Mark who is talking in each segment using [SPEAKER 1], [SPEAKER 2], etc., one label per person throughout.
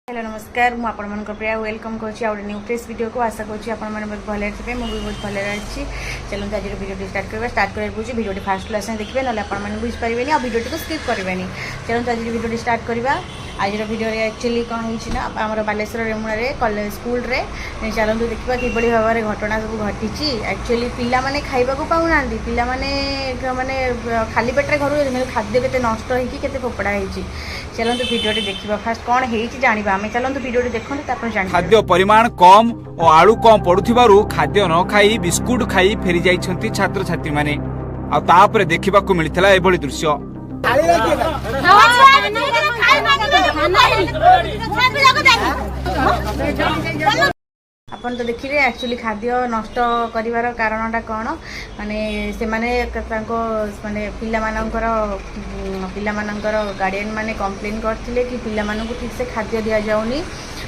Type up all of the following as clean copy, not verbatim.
[SPEAKER 1] Hello नमस्कार मुझे आपण प्रिया वेलकम कर न्यू फ्रेश वीडियो को आशा करुँच आप भले थे मुझे बहुत भले अच्छी चलते आज वीडियो स्टार्ट कर वीडियो फास्ट क्लास देखिए ना आपने बुझीपारे आ वीडियो को स्किप करेंगे। चलते आज वीडियो स्टार्ट करवा। आज वीडियो एक्चुअली कौन होना आम बालेश्वर रेमुणा कॉलेज स्कूल रे चलते देखा कि भाव में घटना सब घटी। एक्चुअली पिला माने खाइबा को पाऊना पिला माने खाली पेटे घर खाद्य के नष्ट होते फोपड़ा होती। चलते वीडियो देखा फास्ट कौन होती जाना आम चलते वीडियो देखते जान।
[SPEAKER 2] खाद्य परिमाण कम और आलू कम पड़ुथिबारु खाद्य न खाई बिस्कुट खाई फेरी जाइछंती छात्र छात्री माने। आ तापरे देखिबाकू मिलितला एभली दृश्य।
[SPEAKER 1] आपन तो देखिए एक्चुअली खाद्य नष्ट करिवार कारणटा कौन माने से माने माने पिलामानंकर गार्डियन माने कंप्लेन करथिले कि पिलामानंकु ठीक से खाद्य दिया जाउनी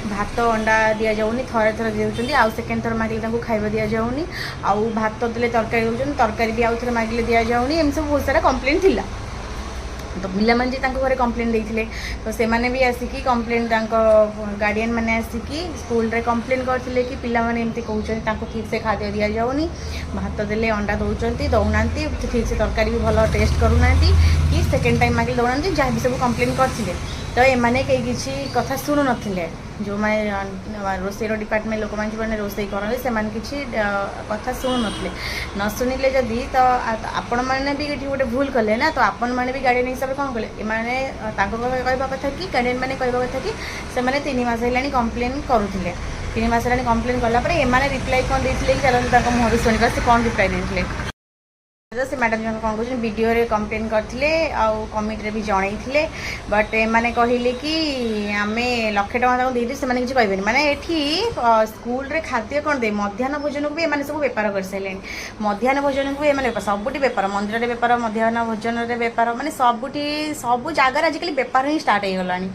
[SPEAKER 1] भात अंडा दिया जाउनी थरे थरे देउछंती आउ सेकेंड थर मागिले तांको खाइबा दिया जाउनी आउ भात देले तरकारी देउछंती तरकारी भी आउ थरे मागिले दिया जाउनी एम सब बहुत सारा कंप्लेन थिला। तो पिला माने घरे कंप्लेन देइथिले तो से माने भी आसिकी कंप्लेन गार्डियन माने आसिकी स्कूल रे कंप्लेन करथिले कि पिला माने एमती कहउछन तांको ठीक से खाद्य दिया जाउनी भात देले अंडा दउछंती दउनांती ठीक से तरकारी भी भलो टेस्ट करूनांती कि सेकेंड टाइम मागिले दउनांती जहाँ भी सब कंप्लेन करथिले। तो एमाने कई किसी कथा शुणु नथिले जो माने रोसईर डिपार्टमेंट लोक मैंने रोसई करते से कथा शुणु नथिले न शुणिले जदि तो आपण मैंने भी गोटे भूल कले ना तो आपण मैंने भी गार्डियन हिसाब से कौन कले माने कहवा कथा कि गार्डियन मैंने कहवा कथा कि से 3 मास है कंप्लेन करुले 3 मास है कंप्लेन कलापर एम रिप्लाई कौन देते कि चलते मुहर शुणा से कौन रिप्लाई देते से मैडम जन कौन कह वीडियो रे कंप्लेन करथिले आउ कमिटी रे भी जनईथिले बट एमाने कहिले कि आमे लाख टका ताको देइदे से माने किछ कहबेनी माने एठी स्कूल रे खाद्य कोन दे मध्याह्न भोजन को भी एमाने सब व्यापार कर सैलेनी मध्याह्न भोजन को एमाने सबुटी व्यापार मंदिर रे व्यापार मध्याह्न भोजन रे व्यापार माने सबुटी सब जगह आजिकल व्यापार ही स्टार्ट हो गलानी।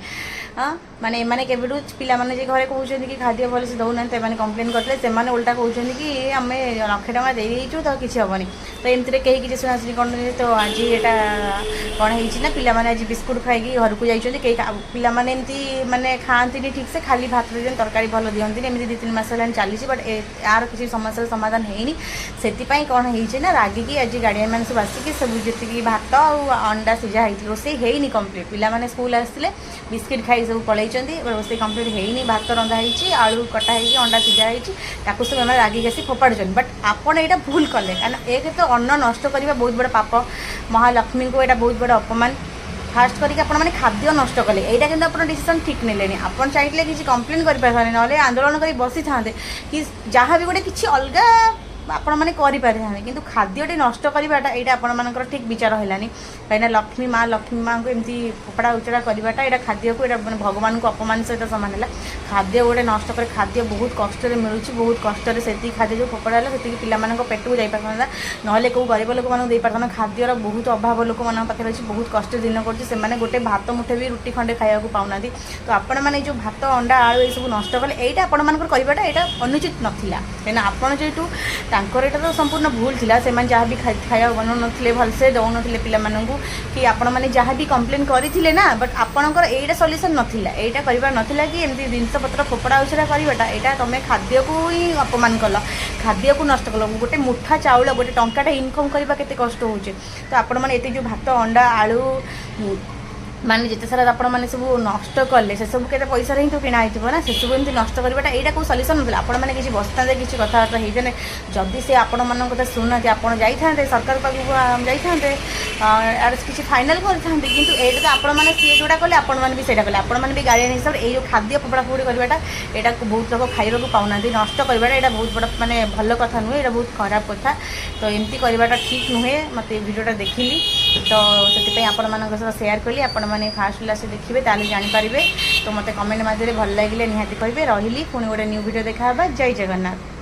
[SPEAKER 1] हाँ माने एमाने केबेडू पिला माने जे घरे कहउछन कि खाद्य भल से दउना एमाने कंप्लेन करथले से माने उल्टा कहउछन कि आमे लाख टका दे देइछु तो किछ हबनी तो एमती कहीं किसी शुणाशुणी कौन तो आज यहाँ कौन होना पिला माने आज बिस्कुट खाई घर को जाइए कई पिला माने एमती माने खाती ठीक से खाली भात देते तरकारी भल दिखती एमती 2-3 मास है चली बट यार किसी समस्या समाधान होनी से कौन होना रागिकी आज गार्डियन मैंने सब आसिक सब जी भात अंडा सिझा होती रोसई होनी कम्प्लीट पिला माने स्कूल आसते बिस्किट खाई सब पलैं रोसई कम्प्लीट होनी भात रंधा होती आलू कटा होगी अंडा सिझा होती सब रागिक आसी फोपाड़ुन बट आपड़ यहाँ भूल कले कारण एक तो अन्न नष्ट करने बहुत बड़ा पाप महालक्ष्मी को यहाँ बहुत बड़ा अपमान फास्ट करके आपने खाद्य नष्ट कले यहाँ कि आप डिसीजन ठीक नेले आप चाहिए किसी कंप्लेन करें ना आंदोलन कर बसी था कि जहाँ भी गोटे किसी अलग आपण मैंने करें कि खाद्यटी नष्ट करवाटा यहाँ आपर ठीक विचार है कहीं लक्ष्मी माँ को एमती फोपड़ा उचड़ा करवाटा यहाँ खाद्य को यहाँ भगवान को अपमान सहित सामान है खाद्य गोटे नष्ट कर खाद्य बहुत कष्ट मिलूँ बहुत कष्ट से खाद्य जो फोपड़ा है से पिला पेट को जाता ना कौ गरीब लोक मानक पारता खाद्यर बहुत अभाव लोक मान पाखे अच्छी बहुत कष्ट दिन कर गोटे भात मुठे भी रुटी खंडे खाया पाऊना तो आपण मैंने जो भात अंडा आलू ये सब नष्ट कले यहाँ आपटा यहाँ अनुचित नाला कहीं आपड़ जो तांकर एटा तो संपूर्ण भूल थिला से माने जहाँ भी खाया बनाऊ नथिले भलसे दौ नथिले पिला माननकु कि आपण माने जहाँ भी कंप्लेन करिथिले ना बट आपणकर एटा सॉल्यूशन नथिला एटा करिबा नथिला कि एमती जिनस पत्र फोपड़ा उछरा करबाटा एटा तमे खाद्य को ही अपमान कल खाद्य को नष्ट कल गोटे मुठा चाउल गोटे टंकाटा इनकम करबा केते कष्ट होउचे तो आपण माने एते जो भात अंडा आलू माने जिते सारा आपण मैंने सब नष्ट कले से सब के पैसा ही तो किना ना से सब एमती नष्ट करवाटा यहाँ कौ सल्यूसन ना आपण मैंने किसी बसता किसी कथबार्ता होते जदि से आपण मान कथा शुणुना आप जाते सरकार पाखक जाते किसी फाइनाल करते कि ये तो आपण मैंने सी जोड़ा कले आपण मैंने भी सहीटा कले आपण मैंने भी गार्डियन हिसाब से ये खाद्य फोपड़ा फोपड़ी करवाटा यहाँ बहुत लोग खाइबा पाऊना नष्ट करवाटा यहाँ बहुत बड़ा माने भल कथा नुहे यहाँ बहुत खराब कथा तो एमती करवाटा ठीक नुहे मत वीडियोटा देखिली तो से आपण मान सेयार कली आपण मैंने फास्ट क्लास देखिए ताले जानीपारे तो मत कमेंट मध्य भल लगे निहाती कहे रही पुणी गोटे न्यू वीडियो देखा जय जगन्नाथ।